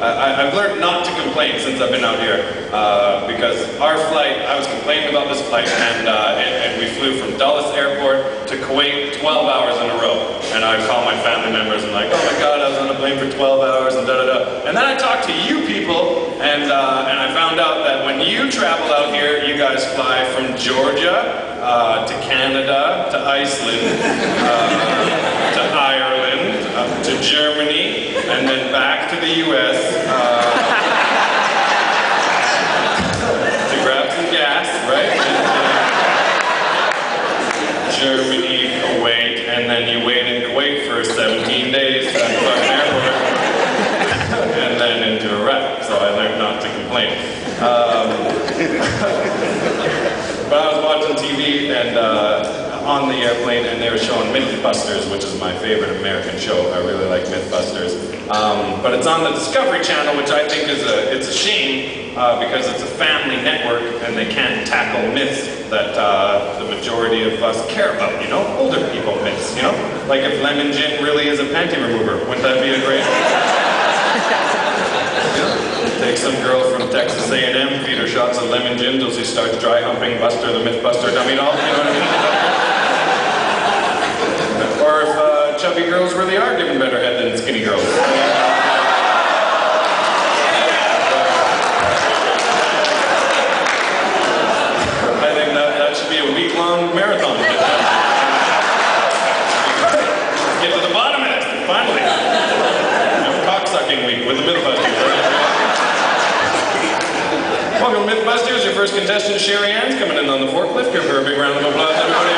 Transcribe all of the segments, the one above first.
I've learned not to complain since I've been out here, because our flight, I was complaining about this flight, and we flew from Dulles Airport to Kuwait 12 hours in a row. And I call my family members and like, oh my God, I was on a plane for 12 hours and da-da-da. And then I talked to you people, and I found out that when you travel out here, you guys fly from Georgia to Canada, to Iceland, to Ireland, to Germany, and then back to the US to grab some gas, right? Germany, Kuwait, and then you wait in Kuwait for 17 days at the fucking airport, and then into Iraq. So I learned not to complain. But I was watching TV and on the airplane, and they were showing Mythbusters, which is my favorite American show. I really like Mythbusters. But it's on the Discovery Channel, which I think is a shame because it's a family network and they can't tackle myths that the majority of us care about, you know? Older people myths, you know? Like if lemon gin really is a panty remover, wouldn't that be a great... Take some girl from Texas A&M, feed her shots of lemon gin till she starts dry humping Buster the Mythbuster dummy doll, you know what I mean? Or if chubby girls really are given better head than skinny girls. I think that should be a week-long marathon. Get to the bottom of it, finally. Cock-sucking week with the Mythbusters. Welcome to Mythbusters, your first contestant, Sherry Ann's coming in on the forklift. Give her a big round of applause, everybody.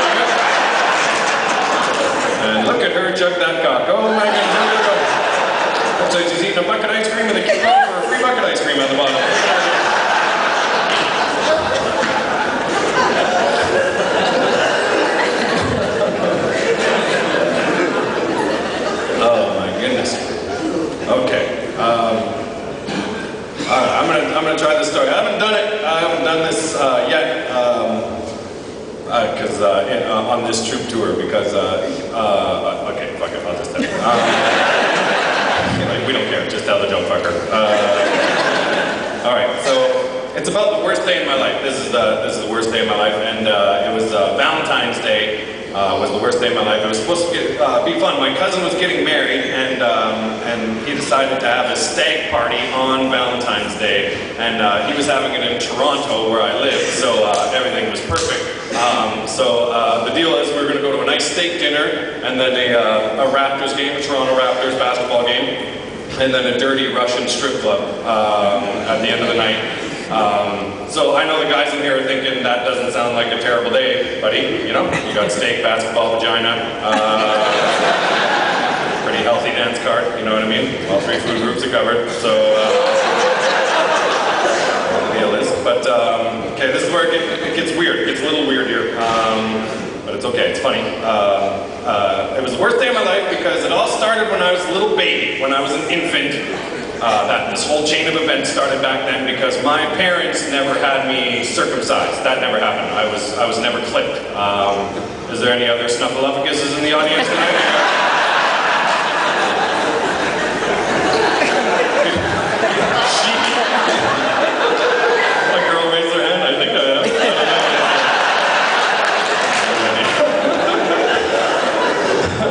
And look at her chug that cock. Oh my goodness, look at her. Looks like she's eating a bucket ice cream and they keep going for a free bucket ice cream at the bottom. Oh my goodness. Okay. I'm gonna try this story. I haven't done it. I haven't done this yet, because on this troop tour. Because okay, fuck it. I'll just tell you. We don't care. Just tell the joke, fucker. All right. So it's about the worst day in my life. This is the worst day of my life, and it was Valentine's Day. Was the worst day of my life. It was supposed to be fun. My cousin was getting married, and he decided to have a stag party on Valentine's Day, and he was having it in Toronto, where I live, so everything was perfect. So the deal is we were going to go to a nice steak dinner, and then a Raptors game, a Toronto Raptors basketball game, and then a dirty Russian strip club at the end of the night. So I know the guys in here are thinking that doesn't sound like a terrible day, buddy. You know, you got steak, basketball, vagina, pretty healthy dance card, you know what I mean? All three food groups are covered, so the deal is. But, okay, this is where it gets weird. It gets a little weird here, but it's okay, it's funny. It was the worst day of my life because it all started when I was a little baby, when I was an infant. This whole chain of events started back then because my parents never had me circumcised. That never happened. I was never clipped. Is there any other snuffleupaguses in the audience tonight? A girl raised her hand. I think I am.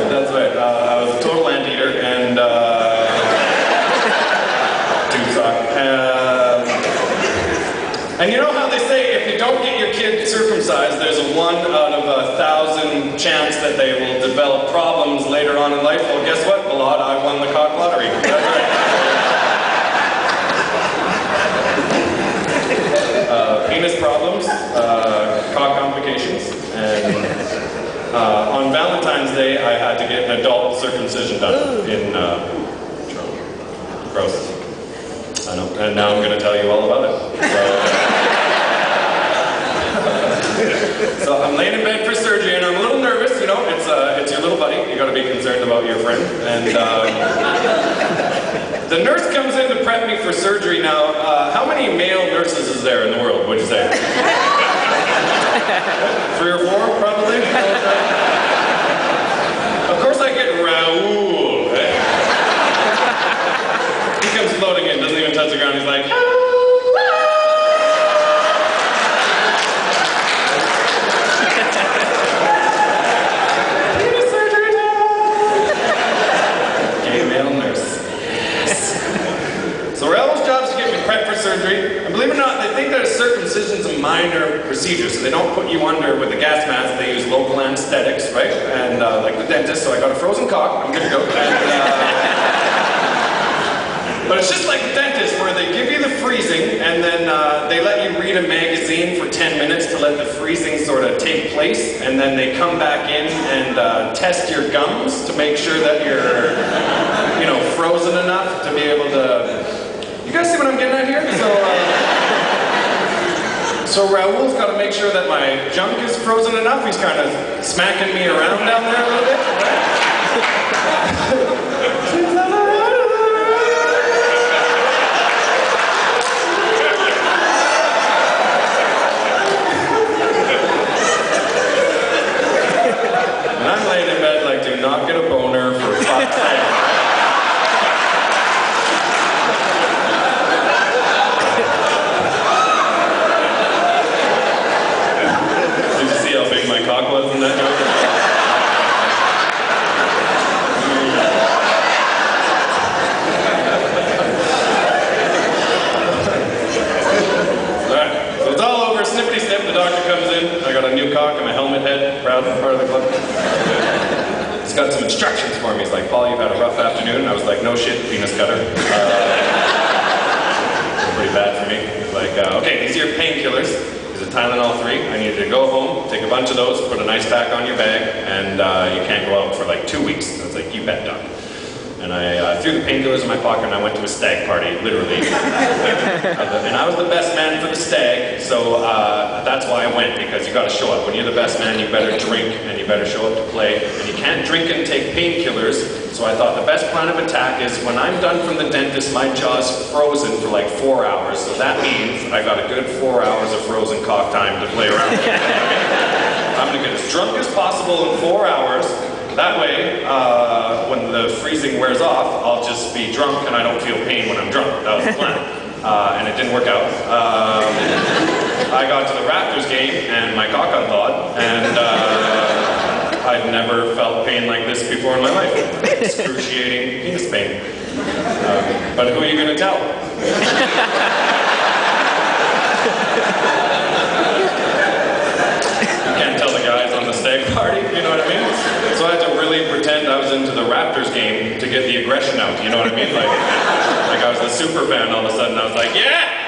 That's right. I was a total anteater and. And you know how they say if you don't get your kid circumcised, there's a 1 out of 1,000 chance that they will develop problems later on in life? Well, guess what, Balad? I won the cock lottery. That's right. Penis problems, cock complications, and on Valentine's Day, I had to get an adult circumcision done in Toronto. Gross. I know, and now I'm going to tell you all about it. So I'm laying in bed for surgery, and I'm a little nervous. You know, it's your little buddy. You got to be concerned about your friend. And the nurse comes in to prep me for surgery. Now, how many male nurses is there in the world? What'd you say? 3 or 4, probably. Of course, I get Raoul. He comes floating in. doesn't even touch the ground. He's like, penis surgery time! Gay male nurse. So Raoul's job is to get me prepped for surgery. And believe it or not, they think that circumcision's a minor procedure, so they don't put you under with a gas mask. They use local anesthetics, right? And like the dentist, so I got a frozen cock. I'm good to go. But it's just like the dentist, where they give you the freezing, and then they let you read a magazine for 10 minutes to let the freezing sort of take place, and then they come back in and test your gums to make sure that you're, you know, frozen enough to be able to. You guys see what I'm getting at here? So Raoul's got to make sure that my junk is frozen enough. He's kind of smacking me around down there a little bit. And I'm laying in bed like, do not get a boner for fuck's sake. My cock was in that joke. Alright, so it's all over, snippety snip, the doctor comes in, I got a new cock and my helmet head, proud part of the club. He's got some instructions for me, he's like, Paul, you've had a rough afternoon, and I was like, no shit, penis cutter. Pretty bad for me. He's like, okay, these are your painkillers. These are Tylenol 3. I need you to go home, take a bunch of those, put an ice pack on your bag, and you can't go out for like 2 weeks. I was like, you bet, doc. And I threw the painkillers in my pocket and I went to a stag party, literally. And I was the best man for the stag, so that's why I went, because you gotta show up. When you're the best man, you better drink and you better show up to play. And you can't drink and take painkillers, so I thought the best plan of attack is when I'm done from the dentist, my jaw's frozen for like 4 hours, so that means I got a good 4 hours of frozen cock time to play around with. I'm gonna get as drunk as possible in 4 hours. That way, when the freezing wears off, I'll just be drunk and I don't feel pain when I'm drunk. That was the plan. And it didn't work out. I got to the Raptors game and my cock unthawed, and I'd never felt pain like this before in my life. Excruciating penis pain. But who are you gonna tell? You can't tell the guys on the stag party, you know what I mean? So I had to really pretend I was into the Raptors game to get the aggression out, you know what I mean? Like I was the super fan all of a sudden. I was like, yeah!